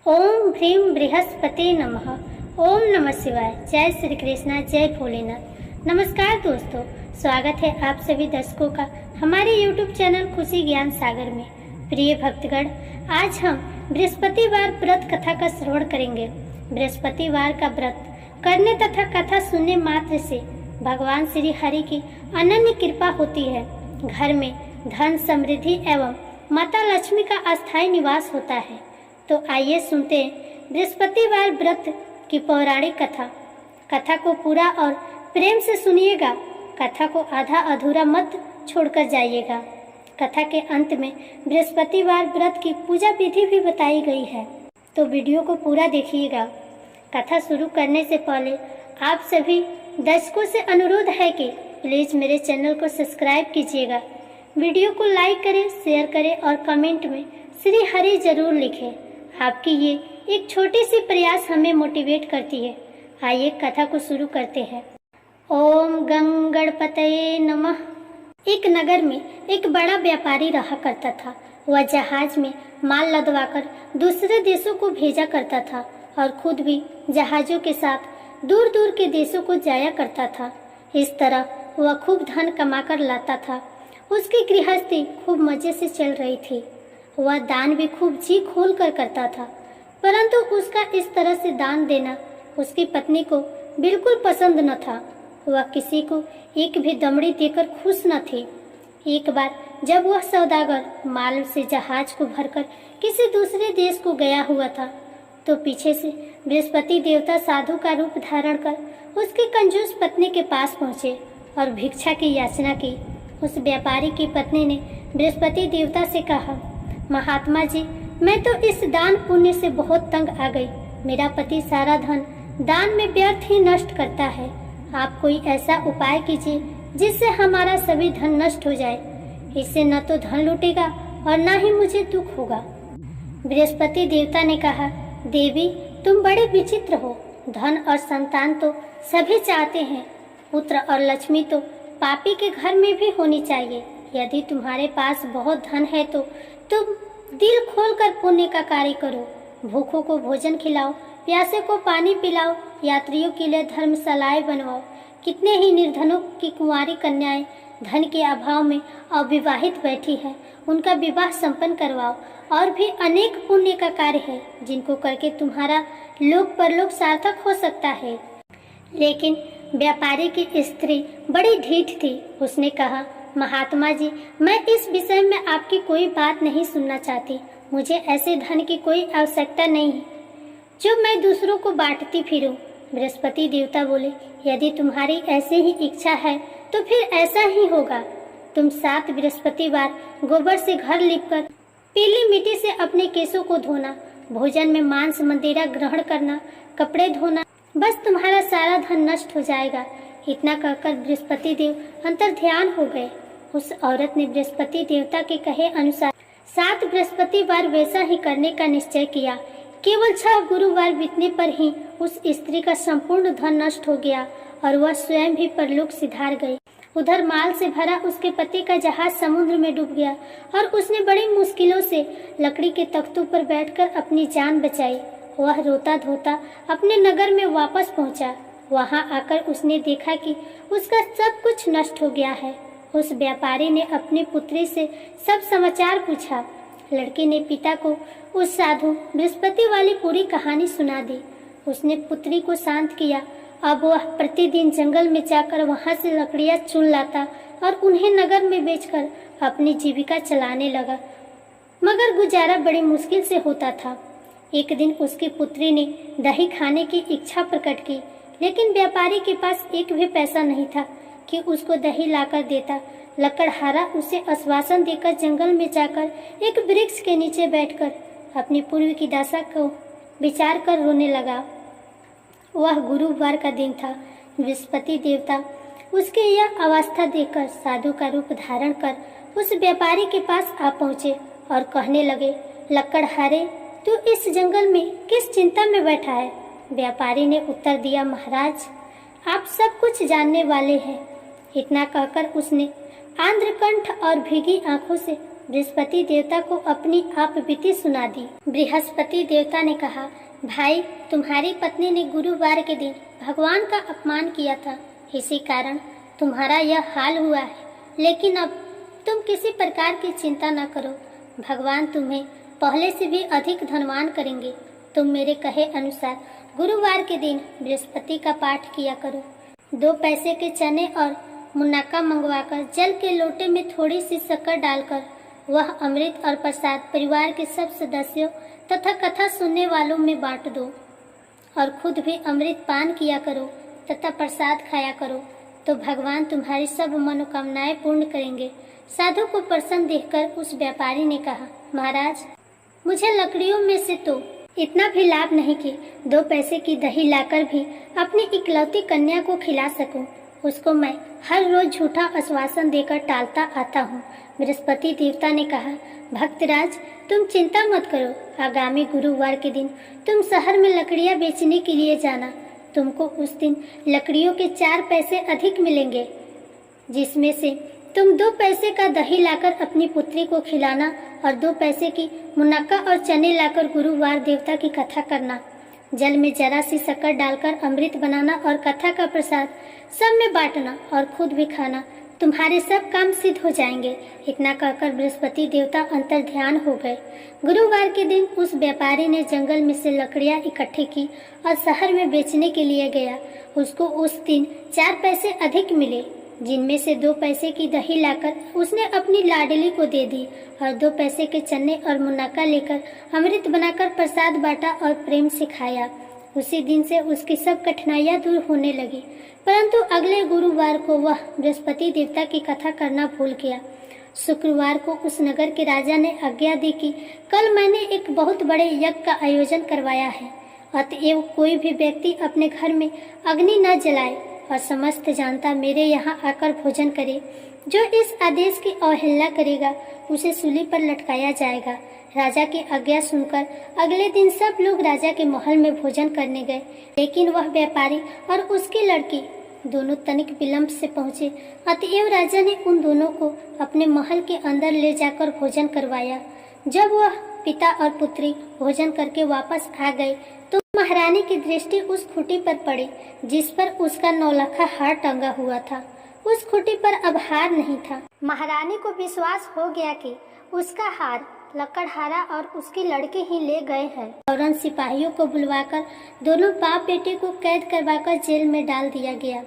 ओम ह्रीं बृहस्पति नमः। ओम नमः शिवाय। जय श्री कृष्णा, जय भोलेनाथ। नमस्कार दोस्तों, स्वागत है आप सभी दर्शकों का हमारे YouTube चैनल खुशी ज्ञान सागर में। प्रिय भक्तगण, आज हम बृहस्पतिवार व्रत कथा का श्रवण करेंगे। बृहस्पतिवार का व्रत करने तथा कथा सुनने मात्र से भगवान श्री हरि की अनन्य कृपा होती है। घर में धन समृद्धि एवं माता लक्ष्मी का अस्थायी निवास होता है। तो आइए सुनते हैं बृहस्पतिवार व्रत की पौराणिक कथा। कथा को पूरा और प्रेम से सुनिएगा। कथा को आधा अधूरा मत छोड़कर जाइएगा। कथा के अंत में बृहस्पतिवार व्रत की पूजा विधि भी बताई गई है, तो वीडियो को पूरा देखिएगा। कथा शुरू करने से पहले आप सभी दर्शकों से अनुरोध है कि प्लीज मेरे चैनल को सब्सक्राइब कीजिएगा, वीडियो को लाइक करें, शेयर करें और कमेंट में श्री हरि जरूर लिखें। आपकी ये एक छोटी सी प्रयास हमें मोटिवेट करती है। आइए कथा को शुरू करते हैं। ओम गं गणपतये नमः। एक नगर में एक बड़ा व्यापारी रहा करता था। वह जहाज में माल लदवाकर दूसरे देशों को भेजा करता था और खुद भी जहाजों के साथ दूर दूर के देशों को जाया करता था। इस तरह वह खूब धन कमाकर लाता था। उसकी गृहस्थी खूब मजे से चल रही थी। वह दान भी खूब जी खोल कर करता था, परंतु उसका इस तरह से दान देना उसकी पत्नी को बिल्कुल पसंद न था। वह किसी को एक भी दमड़ी देकर खुश न थी। एक बार जब वह सौदागर माल से जहाज को भरकर किसी दूसरे देश को गया हुआ था, तो पीछे से बृहस्पति देवता साधु का रूप धारण कर उसकी कंजूस पत्नी के पास पहुँचे और भिक्षा की याचना की। उस व्यापारी की पत्नी ने बृहस्पति देवता से कहा, महात्मा जी, मैं तो इस दान पुण्य से बहुत तंग आ गई। मेरा पति सारा धन दान में व्यर्थ ही नष्ट करता है। आप कोई ऐसा उपाय कीजिए जिससे हमारा सभी धन नष्ट हो जाए। इससे न तो धन लूटेगा और न ही मुझे दुख होगा। बृहस्पति देवता ने कहा, देवी, तुम बड़े विचित्र हो। धन और संतान तो सभी चाहते हैं। पुत्र और लक्ष्मी तो पापी के घर में भी होनी चाहिए। यदि तुम्हारे पास बहुत धन है तो तुम दिल खोलकर पुण्य का कार्य करो। भूखों को भोजन खिलाओ, प्यासे को पानी पिलाओ, यात्रियों के लिए धर्मशालाएं बनवाओ। कितने ही निर्धनों की कुंवारी कन्याएं धन के अभाव में अविवाहित बैठी है, उनका विवाह संपन्न करवाओ। और भी अनेक पुण्य का कार्य है जिनको करके तुम्हारा लोक परलोक सार्थक हो सकता है। लेकिन व्यापारी की स्त्री बड़ी ढीठ थी। उसने कहा, महात्मा जी, मैं इस विषय में आपकी कोई बात नहीं सुनना चाहती। मुझे ऐसे धन की कोई आवश्यकता नहीं है जो मैं दूसरों को बांटती फिरूं। बृहस्पति देवता बोले, यदि तुम्हारी ऐसे ही इच्छा है तो फिर ऐसा ही होगा। तुम 7 बृहस्पतिवार गोबर से घर लीपकर पीली मिट्टी से अपने केशों को धोना, भोजन में मांस मदिरा ग्रहण करना, कपड़े धोना, बस तुम्हारा सारा धन नष्ट हो जाएगा। इतना कहकर बृहस्पति देव अंतर ध्यान हो गए। उस औरत ने बृहस्पति देवता के कहे अनुसार 7 बृहस्पतिवार वैसा ही करने का निश्चय किया। केवल 6 गुरुवार बीतने पर ही उस स्त्री का संपूर्ण धन नष्ट हो गया और वह स्वयं भी परलोक सिधार गई। उधर माल से भरा उसके पति का जहाज समुद्र में डूब गया और उसने बड़ी मुश्किलों से लकड़ी के तख्तों पर बैठकर अपनी जान बचाई। वह रोता धोता अपने नगर में वापस पहुंचा। वहां आकर उसने देखा कि उसका सब कुछ नष्ट हो गया है। उस व्यापारी ने अपनी पुत्री से सब समाचार पूछा। लड़की ने पिता को उस साधु बृहस्पति वाली पूरी कहानी सुना दी। उसने पुत्री को शांत किया। अब वह प्रतिदिन जंगल में जाकर वहां से लकड़ियां चुन लाता और उन्हें नगर में बेचकर अपनी जीविका चलाने लगा, मगर गुजारा बड़ी मुश्किल से होता था। एक दिन उसकी पुत्री ने दही खाने की इच्छा प्रकट की, लेकिन व्यापारी के पास एक भी पैसा नहीं था कि उसको दही लाकर देता। लकड़हारा उसे आश्वासन देकर जंगल में जाकर एक वृक्ष के नीचे बैठकर अपनी पूर्व की दशा को विचार कर रोने लगा। वह गुरुवार का दिन था। बृहस्पति देवता उसकी यह अवस्था देखकर साधु का रूप धारण कर उस व्यापारी के पास आ पहुँचे और कहने लगे, लकड़हारे, तू इस जंगल में किस चिंता में बैठा है? व्यापारी ने उत्तर दिया, महाराज, आप सब कुछ जानने वाले हैं। इतना कहकर उसने आंध्रकंठ और भीगी आंखों से बृहस्पति देवता को अपनी आप बीती सुना दी। बृहस्पति देवता ने कहा, भाई, तुम्हारी पत्नी ने गुरुवार के दिन भगवान का अपमान किया था, इसी कारण तुम्हारा यह हाल हुआ है। लेकिन अब तुम किसी प्रकार की चिंता न करो, भगवान तुम्हें पहले से भी अधिक धनवान करेंगे। तुम मेरे कहे अनुसार गुरुवार के दिन बृहस्पति का पाठ किया करो। 2 पैसे के चने और मुनक्का मंगवाकर जल के लोटे में थोड़ी सी शक्कर डालकर वह अमृत और प्रसाद परिवार के सब सदस्यों तथा कथा सुनने वालों में बांट दो और खुद भी अमृत पान किया करो तथा प्रसाद खाया करो, तो भगवान तुम्हारी सब मनोकामनाएं पूर्ण करेंगे। साधु को प्रसन्न देखकर उस व्यापारी ने कहा, महाराज, मुझे लकड़ियों में से तो इतना भी लाभ नहीं कि 2 पैसे की दही लाकर भी अपनी इकलौती कन्या को खिला सकूं। उसको मैं हर रोज झूठा आश्वासन देकर टालता आता हूँ। बृहस्पति देवता ने कहा, भक्तराज, तुम चिंता मत करो। आगामी गुरुवार के दिन तुम शहर में लकड़ियाँ बेचने के लिए जाना। तुमको उस दिन लकड़ियों के 4 पैसे अधिक मिलेंगे, जिसमें से तुम 2 पैसे का दही लाकर अपनी पुत्री को खिलाना और 2 पैसे की मुनक्का और चने लाकर गुरुवार देवता की कथा करना। जल में जरा सी शक्कर डालकर अमृत बनाना और कथा का प्रसाद सब में बांटना और खुद भी खाना। तुम्हारे सब काम सिद्ध हो जाएंगे। इतना कहकर बृहस्पति देवता अंतर ध्यान हो गए। गुरुवार के दिन उस व्यापारी ने जंगल में से लकड़ियां इकट्ठी की और शहर में बेचने के लिए गया। उसको उस दिन 4 पैसे अधिक मिले, जिनमें से 2 पैसे की दही लाकर उसने अपनी लाडली को दे दी और 2 पैसे के चने और मुनक्का लेकर अमृत बनाकर प्रसाद बांटा और प्रेम से खाया। उसी दिन से उसकी सब कठिनाइयां दूर होने लगी। परंतु अगले गुरुवार को वह बृहस्पति देवता की कथा करना भूल गया। शुक्रवार को उस नगर के राजा ने आज्ञा दी कि कल मैंने एक बहुत बड़े यज्ञ का आयोजन करवाया है, अतएव कोई भी व्यक्ति अपने घर में अग्नि न जलाए और समस्त जनता मेरे यहाँ आकर भोजन करे। जो इस आदेश की अवहेलना करेगा उसे सूली पर लटकाया जाएगा। राजा की आज्ञा सुनकर अगले दिन सब लोग राजा के महल में भोजन करने गए, लेकिन वह व्यापारी और उसकी लड़की दोनों तनिक विलंब से पहुँचे। अतएव राजा ने उन दोनों को अपने महल के अंदर ले जाकर भोजन करवाया। जब वह पिता और पुत्री भोजन करके वापस आ गए तो महारानी की दृष्टि उस खूंटी पर पड़ी जिस पर उसका 9 लाखा हार टंगा हुआ था। उस खूंटी पर अब हार नहीं था। महारानी को विश्वास हो गया कि उसका हार लकड़हारा और उसकी लड़के ही ले गए हैं। फौरन सिपाहियों को बुलवाकर दोनों बाप बेटे को कैद करवाकर जेल में डाल दिया गया।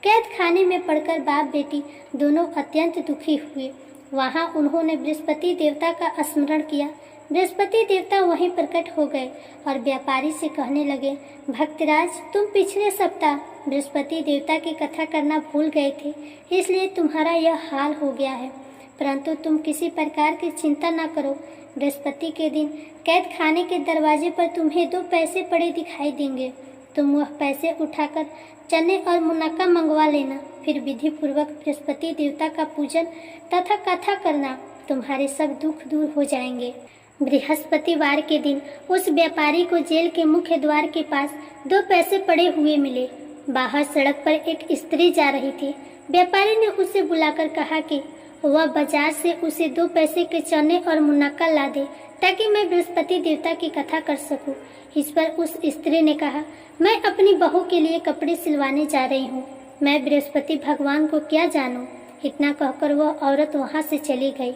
कैद खाने में पड़कर बाप बेटी दोनों अत्यंत दुखी हुए। वहां उन्होंने बृहस्पति देवता का स्मरण किया। बृहस्पति देवता वहीं प्रकट हो गए और व्यापारी से कहने लगे, भक्तराज, तुम पिछले सप्ताह बृहस्पति देवता की कथा करना भूल गए थे, इसलिए तुम्हारा यह हाल हो गया है। परंतु तुम किसी प्रकार की चिंता न करो। बृहस्पति के दिन कैद खाने के दरवाजे पर तुम्हें 2 पैसे पड़े दिखाई देंगे। तुम वह पैसे उठाकर चने और मुनक्का मंगवा लेना। फिर विधि पूर्वक बृहस्पति देवता का पूजन तथा कथा करना। तुम्हारे सब दुख दूर हो जाएंगे। बृहस्पतिवार के दिन उस व्यापारी को जेल के मुख्य द्वार के पास 2 पैसे पड़े हुए मिले। बाहर सड़क पर एक स्त्री जा रही थी। व्यापारी ने उसे बुलाकर कहा कि वह बाजार से उसे 2 पैसे के चने और मुनक्का ला दे ताकि मैं बृहस्पति देवता की कथा कर सकूं। इस पर उस स्त्री ने कहा, मैं अपनी बहू के लिए कपड़े सिलवाने जा रही हूँ, मैं बृहस्पति भगवान को क्या जानूं। इतना कहकर वह औरत वहाँ से चली गई।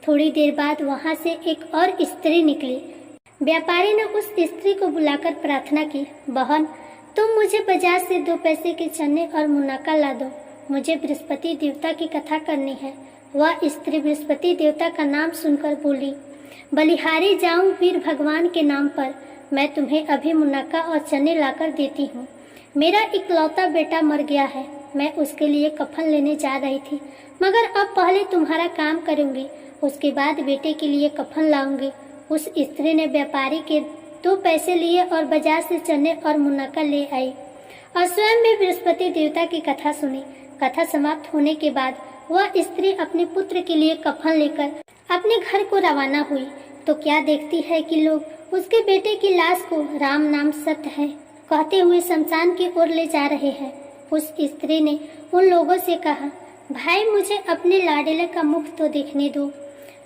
थोड़ी देर बाद वहाँ से एक और स्त्री निकली। व्यापारी ने उस स्त्री को बुलाकर प्रार्थना की, बहन, तुम मुझे बाजार से 2 पैसे के चने और मुनक्का ला दो, मुझे बृहस्पति देवता की कथा करनी है। वह स्त्री बृहस्पति देवता का नाम सुनकर बोली, बलिहारी जाऊं वीर भगवान के नाम पर, मैं तुम्हें अभी मुनक्का और चने लाकर देती हूँ। मेरा इकलौता बेटा मर गया है, मैं उसके लिए कफन लेने जा रही थी, मगर अब पहले तुम्हारा काम करूंगी, उसके बाद बेटे के लिए कफन लाऊंगी। उस स्त्री ने व्यापारी के 2 पैसे लिए और बाजार से चने और मुनक्का ले आई और स्वयं भी बृहस्पति देवता की कथा सुनी। कथा समाप्त होने के बाद वह स्त्री अपने पुत्र के लिए कफन लेकर अपने घर को रवाना हुई तो क्या देखती है कि लोग उसके बेटे की लाश को राम नाम सत्य है कहते हुए शमशान की ओर ले जा रहे हैं। उस स्त्री ने उन लोगों से कहा, भाई, मुझे अपने लाडले का मुख तो देखने दो।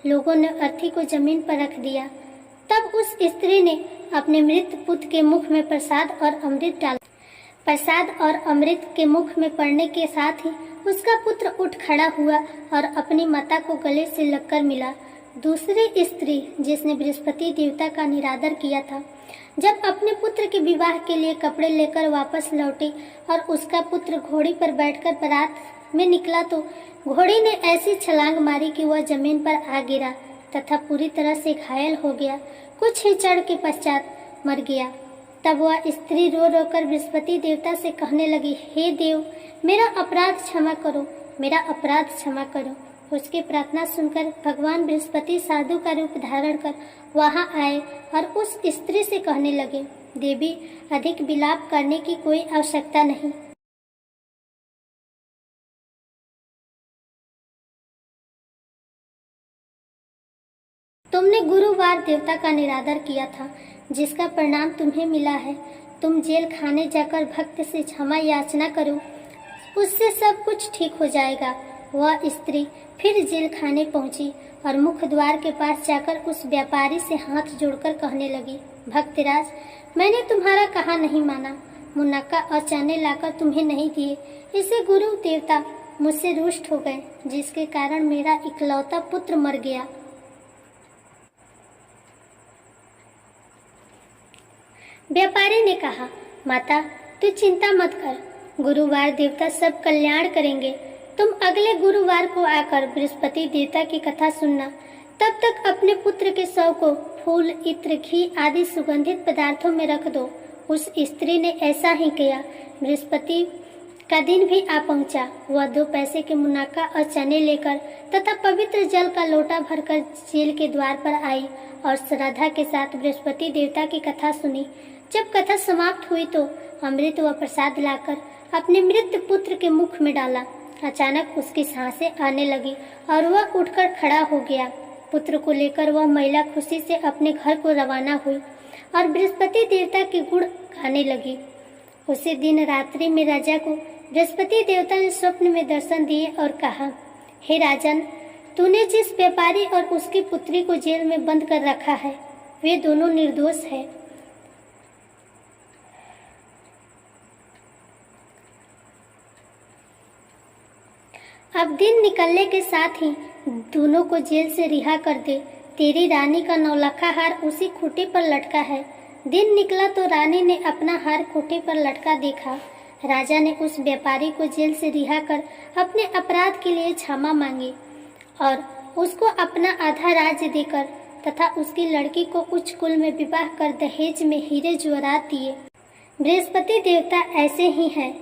लोगों ने अर्थी को जमीन पर रख दिया। तब उस स्त्री ने अपने मृत पुत्र के मुख में प्रसाद और अमृत डाला। प्रसाद और अमृत के मुख में पड़ने के साथ ही उसका पुत्र उठ खड़ा हुआ और अपनी माता को गले से लगकर मिला। दूसरी स्त्री जिसने बृहस्पति देवता का निरादर किया था, जब अपने पुत्र के विवाह के लिए कपड़े लेकर वापस लौटी और उसका पुत्र घोड़ी पर बैठकर बारात में निकला तो घोड़ी ने ऐसी छलांग मारी कि वह जमीन पर आ गिरा तथा पूरी तरह से घायल हो गया। कुछ ही क्षण के पश्चात मर गया। तब वह स्त्री रो रो कर बृहस्पति देवता से कहने लगी, हे देव, मेरा अपराध क्षमा करो, मेरा अपराध क्षमा करो। उसकी प्रार्थना सुनकर भगवान बृहस्पति साधु का रूप धारण कर वहां आए और उस स्त्री से कहने लगे, देवी, अधिक विलाप करने की कोई आवश्यकता नहीं। तुमने गुरुवार देवता का निरादर किया था, जिसका परिणाम तुम्हें मिला है। तुम जेल खाने जाकर भक्त से क्षमा याचना करो, उससे सब कुछ ठीक हो जाएगा। वह स्त्री फिर जेल खाने पहुंची और मुख्य द्वार के पास जाकर उस व्यापारी से हाथ जोड़कर कहने लगी, भक्तराज, मैंने तुम्हारा कहा नहीं माना, मुनक्का और चने लाकर तुम्हें नहीं दिए, इससे गुरु देवता मुझसे रुष्ट हो गए, जिसके कारण मेरा इकलौता पुत्र मर गया। व्यापारी ने कहा, माता, तू चिंता मत कर, गुरुवार देवता सब कल्याण करेंगे। तुम अगले गुरुवार को आकर बृहस्पति देवता की कथा सुनना। तब तक अपने पुत्र के शव को फूल, इत्र, घी आदि सुगंधित पदार्थों में रख दो। उस स्त्री ने ऐसा ही किया। बृहस्पति का दिन भी आ पहुंचा। वह 2 पैसे के मुनक्का और चने लेकर तथा पवित्र जल का लोटा भरकर जेल के द्वार पर आई और श्रद्धा के साथ बृहस्पति देवता की कथा सुनी। जब कथा समाप्त हुई तो अमृत व प्रसाद लाकर अपने मृत पुत्र के मुख में डाला। अचानक उसकी सांसें आने लगी और वह उठकर खड़ा हो गया। पुत्र को लेकर वह महिला खुशी से अपने घर को रवाना हुई और बृहस्पति देवता के गुण गाने लगी। उसी दिन रात्रि में राजा को बृहस्पति देवता ने स्वप्न में दर्शन दिए और कहा, हे राजन, तूने जिस व्यापारी और उसकी पुत्री को जेल में बंद कर रखा है, वे दोनों निर्दोष है। अब दिन निकलने के साथ ही दोनों को जेल से रिहा कर दे। तेरी रानी का 9 लाखा हार उसी खूंटी पर लटका है। दिन निकला तो रानी ने अपना हार खूंटी पर लटका देखा। राजा ने उस व्यापारी को जेल से रिहा कर अपने अपराध के लिए क्षमा मांगी और उसको अपना आधा राज्य देकर तथा उसकी लड़की को उच्च कुल में विवाह कर दहेज में हीरे जवाहरात दिए। बृहस्पति देवता ऐसे ही हैं,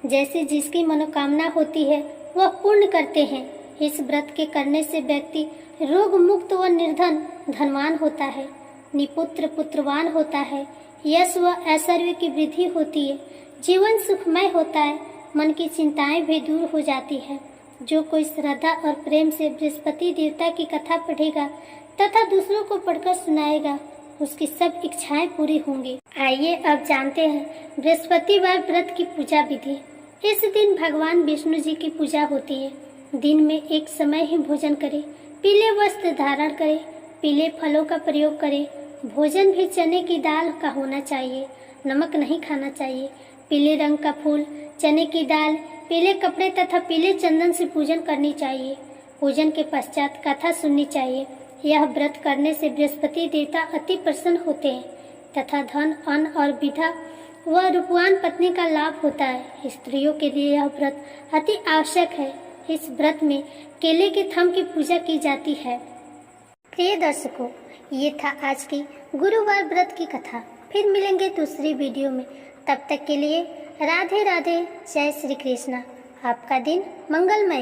जैसे जिसकी मनोकामना होती है वह पूर्ण करते हैं। इस व्रत के करने से व्यक्ति रोग मुक्त व निर्धन धनवान होता है, निपुत्र पुत्रवान होता है, यश व ऐश्वर्य की वृद्धि होती है, जीवन सुखमय होता है, मन की चिंताएं भी दूर हो जाती है। जो कोई श्रद्धा और प्रेम से बृहस्पति देवता की कथा पढ़ेगा तथा दूसरों को पढ़कर सुनाएगा, उसकी सब इच्छाएं पूरी होंगी। आइए अब जानते हैं बृहस्पतिवार व्रत की पूजा विधि। इस दिन भगवान विष्णु जी की पूजा होती है। दिन में एक समय ही भोजन करें, पीले वस्त्र धारण करें, पीले फलों का प्रयोग करें। भोजन भी चने की दाल का होना चाहिए, नमक नहीं खाना चाहिए। पीले रंग का फूल, चने की दाल, पीले कपड़े तथा पीले चंदन से पूजन करनी चाहिए। पूजन के पश्चात कथा सुननी चाहिए। यह व्रत करने से बृहस्पति देवता अति प्रसन्न होते हैं तथा धन, अन्न और विधा व रूपवान पत्नी का लाभ होता है। स्त्रियों के लिए यह व्रत अति आवश्यक है। इस व्रत में केले के थम की पूजा की जाती है। प्रिय दर्शकों, ये था आज की गुरुवार व्रत की कथा। फिर मिलेंगे दूसरी वीडियो में। तब तक के लिए राधे राधे, जय श्री कृष्णा। आपका दिन मंगलमय।